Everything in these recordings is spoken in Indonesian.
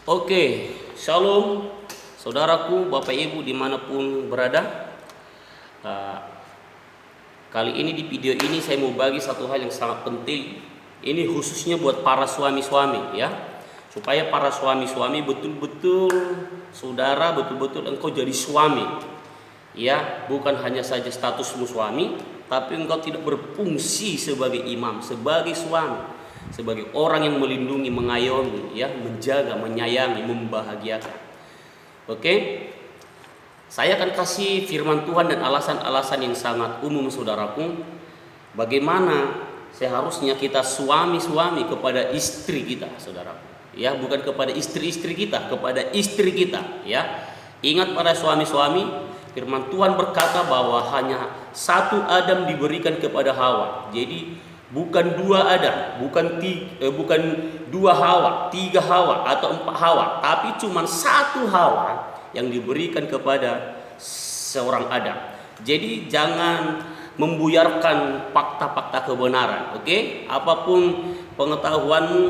Oke, shalom saudaraku, bapak ibu dimanapun berada. Uh, Kali ini di video ini saya mau bagi satu hal yang sangat penting. Ini khususnya buat para suami-suami ya, supaya para suami-suami betul-betul saudara, betul-betul engkau jadi suami ya, bukan hanya saja statusmu suami, tapi engkau tidak berfungsi sebagai imam, sebagai suami, sebagai orang yang melindungi, mengayomi, ya, menjaga, menyayangi, membahagiakan. Oke, saya akan kasih firman Tuhan dan alasan-alasan yang sangat umum, saudaraku. Bagaimana seharusnya kita suami-suami kepada istri kita, saudaraku. Ya, bukan kepada istri-istri kita, kepada istri kita. Ya, ingat para suami-suami, firman Tuhan berkata bahwa hanya satu Adam diberikan kepada Hawa. Jadi bukan dua Adam, bukan dua Hawa, tiga Hawa atau empat Hawa, tapi cuma satu Hawa yang diberikan kepada seorang Adam. Jadi jangan membuyarkan fakta-fakta kebenaran, oke? Apapun pengetahuanmu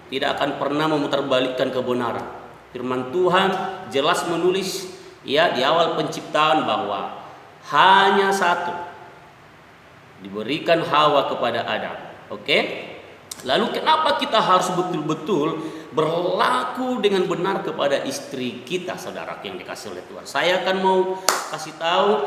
tidak akan pernah memutarbalikkan kebenaran. Firman Tuhan jelas menulis ya di awal penciptaan bahwa hanya satu diberikan Hawa kepada Adam. Oke? Lalu kenapa kita harus betul-betul berlaku dengan benar kepada istri kita, saudara yang dikasih oleh Tuhan? Saya akan mau kasih tahu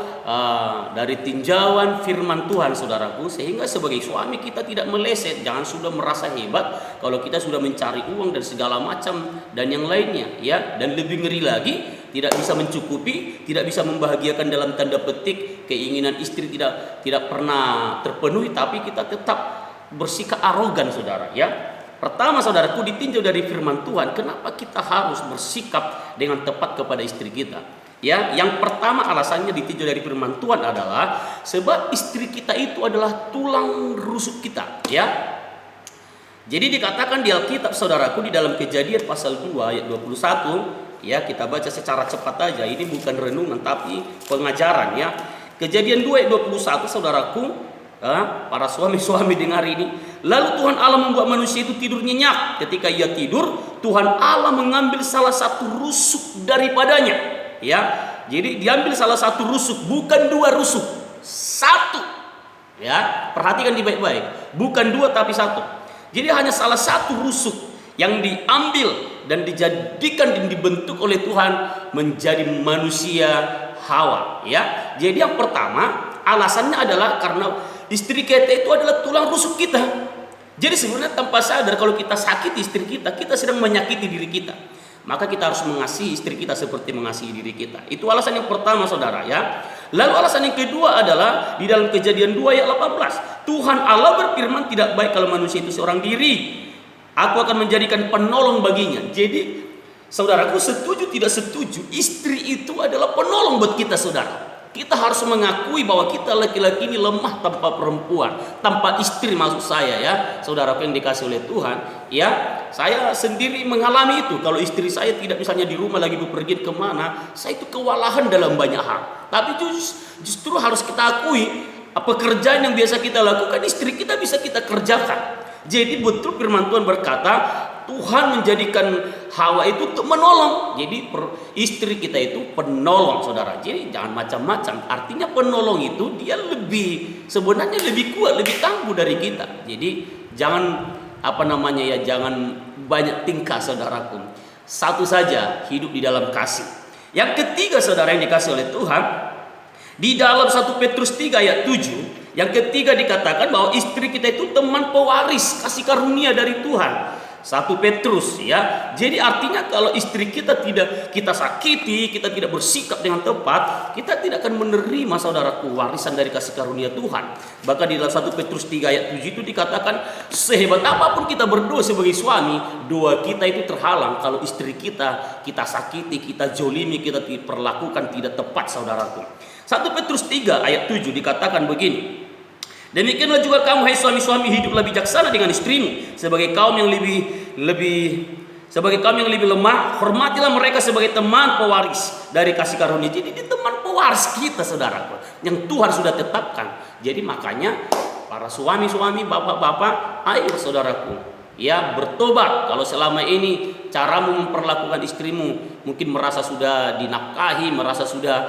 dari tinjauan firman Tuhan, saudaraku, sehingga sebagai suami kita tidak meleset. Jangan sudah merasa hebat kalau kita sudah mencari uang dan segala macam dan yang lainnya, ya. Dan lebih ngeri lagi, tidak bisa mencukupi, tidak bisa membahagiakan dalam tanda petik, keinginan istri tidak pernah terpenuhi, tapi kita tetap bersikap arogan, saudara, ya. Pertama, saudaraku, ditinjau dari firman Tuhan, kenapa kita harus bersikap dengan tepat kepada istri kita? Ya, yang pertama alasannya ditinjau dari firman Tuhan adalah sebab istri kita itu adalah tulang rusuk kita, ya. Jadi dikatakan di Alkitab, saudaraku, di dalam Kejadian pasal 2 ayat 21, ya, kita baca secara cepat aja. Ini bukan renungan tapi pengajaran, ya. Kejadian 2 ayat 21, saudaraku, para suami-suami dengar ini. Lalu Tuhan Allah membuat manusia itu tidur nyenyak. Ketika ia tidur, Tuhan Allah mengambil salah satu rusuk daripadanya, ya. Jadi diambil salah satu rusuk, bukan dua rusuk, satu, ya. Perhatikan baik-baik, bukan dua tapi satu. Jadi hanya salah satu rusuk yang diambil dan dijadikan dan dibentuk oleh Tuhan menjadi manusia Hawa, ya. Jadi yang pertama alasannya adalah karena istri kita itu adalah tulang rusuk kita. Jadi sebenarnya tanpa sadar kalau kita sakiti istri kita, kita sedang menyakiti diri kita. Maka kita harus mengasihi istri kita seperti mengasihi diri kita. Itu alasan yang pertama, saudara, ya. Lalu alasan yang kedua adalah di dalam Kejadian 2 ayat 18. Tuhan Allah berfirman, tidak baik kalau manusia itu seorang diri. Aku akan menjadikan penolong baginya. Jadi, saudaraku, setuju tidak setuju, istri itu adalah penolong buat kita, saudara. Kita harus mengakui bahwa kita laki-laki ini lemah tanpa perempuan, tanpa istri, maksud saya, ya, saudaraku yang dikasih oleh Tuhan, ya. Saya sendiri mengalami itu. Kalau istri saya tidak misalnya di rumah lagi bepergian kemana, saya itu kewalahan dalam banyak hal. Tapi justru harus kita akui, pekerjaan yang biasa kita lakukan istri kita bisa kita kerjakan. Jadi betul firman Tuhan berkata, Tuhan menjadikan Hawa itu untuk menolong. Jadi istri kita itu penolong, saudara. Jadi jangan macam-macam. Artinya penolong itu dia sebenarnya lebih kuat, lebih tangguh dari kita. Jadi jangan jangan banyak tingkah, saudaraku. Satu saja, hidup di dalam kasih. Yang ketiga, saudara yang dikasih oleh Tuhan, di dalam 1 Petrus 3 ayat 7, yang ketiga dikatakan bahwa istri kita itu teman pewaris kasih karunia dari Tuhan. 1 Petrus, ya. Jadi artinya kalau istri kita tidak kita sakiti, kita tidak bersikap dengan tepat, kita tidak akan menerima, saudaraku, warisan dari kasih karunia Tuhan. Bahkan di dalam 1 Petrus 3 ayat 7 itu dikatakan, sehebat apapun kita berdoa sebagai suami, doa kita itu terhalang kalau istri kita sakiti, kita jolimi, kita perlakukan tidak tepat, saudaraku. 1 Petrus 3 ayat 7 dikatakan begini. Demikianlah juga kamu, hai suami-suami, hiduplah bijaksana dengan istrimu sebagai kaum yang lebih lemah. Hormatilah mereka sebagai teman pewaris dari kasih karunia. Jadi ini teman pewaris kita, saudaraku, yang Tuhan sudah tetapkan. Jadi makanya para suami-suami, bapak-bapak, ayo saudaraku, Ya, bertobat. Kalau selama ini caramu memperlakukan istrimu mungkin merasa sudah dinafkahi, merasa sudah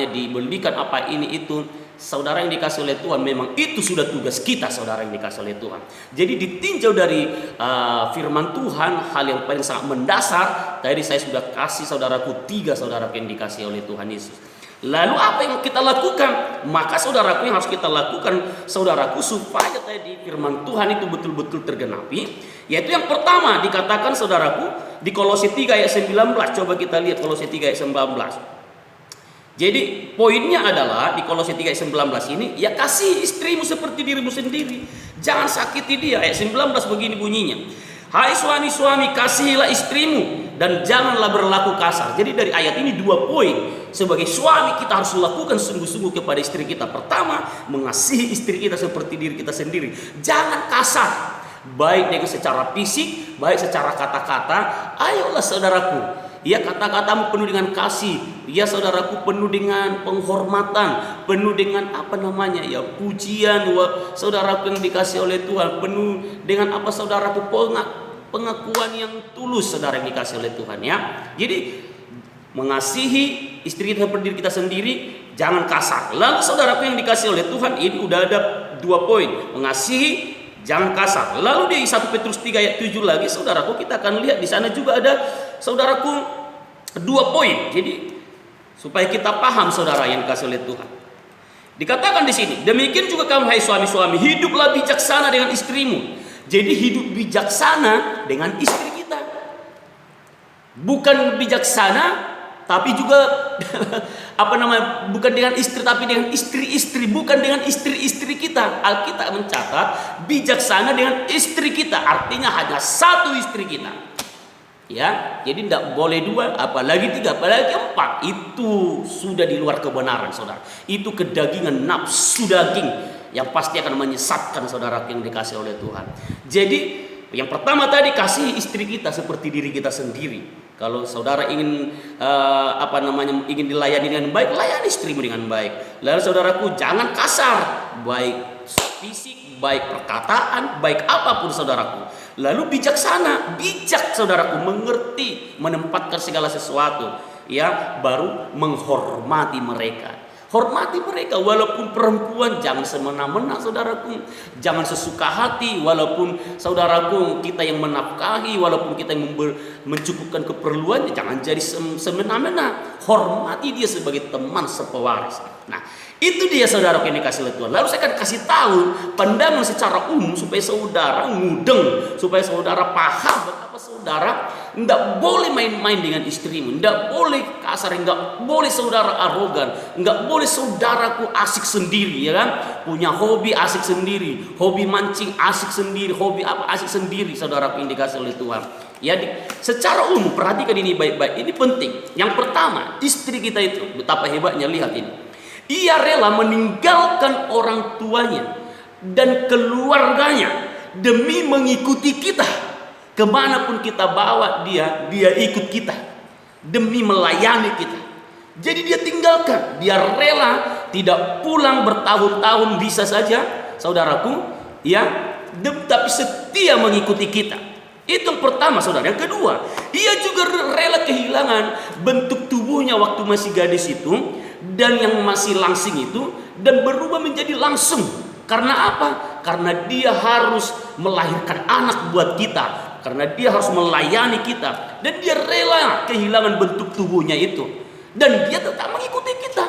dibelikan apa ini itu, saudara yang dikasih oleh Tuhan, memang itu sudah tugas kita, saudara yang dikasih oleh Tuhan. Jadi ditinjau dari firman Tuhan, hal yang paling sangat mendasar. Tadi saya sudah kasih saudaraku 3 saudara yang dikasih oleh Tuhan Yesus. Lalu apa yang kita lakukan? Maka saudaraku, yang harus kita lakukan, saudaraku, supaya tadi firman Tuhan itu betul-betul tergenapi, yaitu yang pertama dikatakan, saudaraku, di Kolose 3 ayat 19. Coba kita lihat Kolose 3 ayat 19. Jadi poinnya adalah di Kolose 3 ayat 19 ini, ya kasih istrimu seperti dirimu sendiri, jangan sakiti dia. Ayat 19 begini bunyinya, hai suami-suami, kasihilah istrimu dan janganlah berlaku kasar. Jadi dari ayat ini 2 poin sebagai suami kita harus lakukan sungguh-sungguh kepada istri kita. Pertama, mengasihi istri kita seperti diri kita sendiri. Jangan kasar, baik dengan secara fisik, baik secara kata-kata. Ayolah saudaraku, ya kata-katamu penuh dengan kasih, ya saudaraku, penuh dengan penghormatan, penuh dengan ya pujian, saudaraku yang dikasih oleh Tuhan, penuh dengan saudaraku, pengakuan yang tulus, saudara yang dikasih oleh Tuhan, ya. Jadi mengasihi istri kita seperti diri kita sendiri, jangan kasar. Lalu saudaraku yang dikasih oleh Tuhan, ini udah ada 2 poin, mengasihi, jangan kasar. Lalu di 1 Petrus 3 ayat 7 lagi, saudaraku, kita akan lihat di sana juga ada, saudaraku, 2 poin. Jadi supaya kita paham, saudara yang dikasih oleh Tuhan. Dikatakan di sini, demikian juga kamu hai suami-suami, hiduplah bijaksana dengan istrimu. Jadi hidup bijaksana dengan istri kita. Bukan bijaksana tapi juga bukan dengan istri, tapi dengan istri-istri, bukan dengan istri-istri kita. Alkitab mencatat bijaksana dengan istri kita, artinya hanya 1 istri kita. Ya, jadi tidak boleh 2, apalagi 3, apalagi 4. Itu sudah di luar kebenaran, saudara. Itu kedagingan, nafsu daging yang pasti akan menyesatkan saudara yang dikasih oleh Tuhan. Jadi yang pertama tadi, kasih istri kita seperti diri kita sendiri. Kalau saudara ingin ingin dilayani dengan baik, layani istrimu dengan baik. Lalu saudaraku, jangan kasar, baik fisik, baik perkataan, baik apapun, saudaraku. Lalu bijaksana, bijak saudaraku, mengerti, menempatkan segala sesuatu, ya, baru menghormati mereka. Hormati mereka, walaupun perempuan, jangan semena-mena, saudaraku. Jangan sesuka hati, walaupun saudaraku kita yang menafkahi, walaupun kita yang mencukupkan keperluannya, jangan jadi semena-mena. Hormati dia sebagai teman sepewaris. Nah, itu dia saudaraku yang dikasih oleh Tuhan. Lalu saya akan kasih tahu pandangan secara umum supaya saudara mudeng, supaya saudara paham betapa saudara tidak boleh main-main dengan istrimu, tidak boleh kasar, tidak boleh saudara arogan, tidak boleh saudaraku asik sendiri, ya kan? Punya hobi asik sendiri, hobi mancing asik sendiri, hobi apa asik sendiri, saudaraku yang dikasih oleh Tuhan. Ya, secara umum perhatikan ini baik-baik, ini penting. Yang pertama, istri kita itu betapa hebatnya, lihat ini. Ia rela meninggalkan orang tuanya dan keluarganya demi mengikuti kita. Kemanapun kita bawa dia ikut kita. Demi melayani kita. Jadi dia tinggalkan, dia rela tidak pulang bertahun-tahun bisa saja, saudaraku, ya, tapi setia mengikuti kita. Itu yang pertama, saudara. Yang kedua, ia juga rela kehilangan bentuk tubuhnya waktu masih gadis itu dan yang masih langsing itu, dan berubah menjadi langsung. Karena apa? Karena dia harus melahirkan anak buat kita, karena dia harus melayani kita, dan dia rela kehilangan bentuk tubuhnya itu, dan dia tetap mengikuti kita.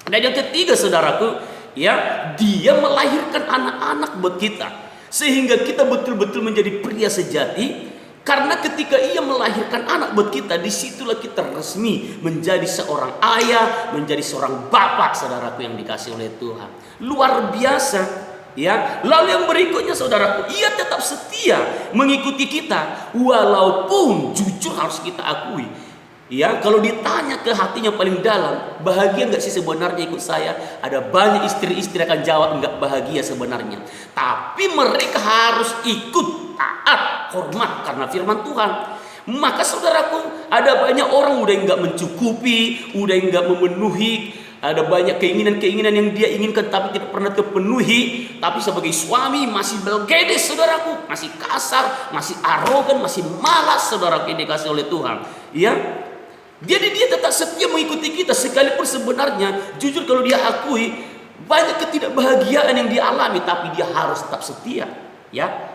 Dan yang ketiga, saudaraku, ya, dia melahirkan anak-anak buat kita, sehingga kita betul-betul menjadi pria sejati. Karena ketika ia melahirkan anak buat kita, disitulah kita resmi menjadi seorang ayah, menjadi seorang bapak, saudaraku yang dikasih oleh Tuhan. Luar biasa, ya. Lalu yang berikutnya, saudaraku, ia tetap setia mengikuti kita, walaupun jujur harus kita akui, ya, kalau ditanya ke hatinya paling dalam, bahagia nggak sih sebenarnya ikut saya? Ada banyak istri-istri akan jawab nggak bahagia sebenarnya. Tapi mereka harus ikut, taat, hormat karena firman Tuhan. Maka saudaraku, ada banyak orang udah nggak mencukupi, udah nggak memenuhi Ada banyak keinginan-keinginan yang dia inginkan tapi tidak pernah terpenuhi. Tapi sebagai suami masih belgedes, saudaraku, masih kasar, masih arogan, masih malas, saudara, yang dikasih oleh Tuhan. Ya, jadi dia tetap setia mengikuti kita, sekalipun sebenarnya jujur kalau dia akui banyak ketidakbahagiaan yang dia alami, tapi dia harus tetap setia. Ya,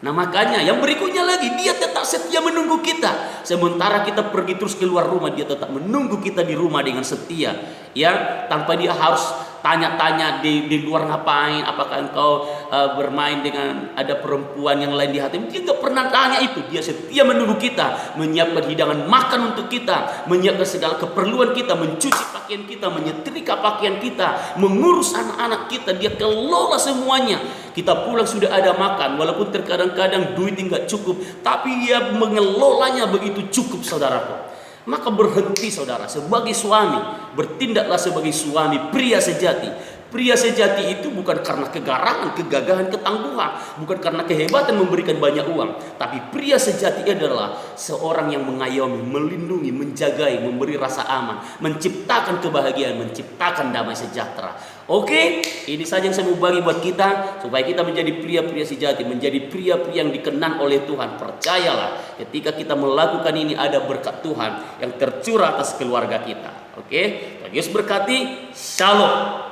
nah makanya yang berikutnya lagi, dia tetap setia menunggu kita. Sementara kita pergi terus keluar rumah, dia tetap menunggu kita di rumah dengan setia. Ya, tanpa dia harus tanya-tanya di luar ngapain, apakah engkau bermain dengan ada perempuan yang lain di hati. Dia nggak pernah tanya itu. Dia setia menunggu kita, menyiapkan hidangan makan untuk kita, menyiapkan segala keperluan kita, mencuci pakaian kita, menyetrika pakaian kita, mengurus anak-anak kita. Dia kelola semuanya. Kita pulang sudah ada makan, walaupun terkadang-kadang duit nggak cukup, tapi dia mengelolanya begitu cukup, saudaraku. Maka berhenti, saudara, sebagai suami, bertindaklah sebagai suami pria sejati. Pria sejati itu bukan karena kegarangan, kegagahan, ketangguhan, bukan karena kehebatan memberikan banyak uang, tapi pria sejati adalah seorang yang mengayomi, melindungi, menjagai, memberi rasa aman, menciptakan kebahagiaan, menciptakan damai sejahtera. Oke, ini saja yang saya mau bagi buat kita, supaya kita menjadi pria-pria sejati, menjadi pria-pria yang dikenan oleh Tuhan. Percayalah, ketika kita melakukan ini ada berkat Tuhan yang tercurah atas keluarga kita. Oke, Tuhan Yesus berkati. Shalom.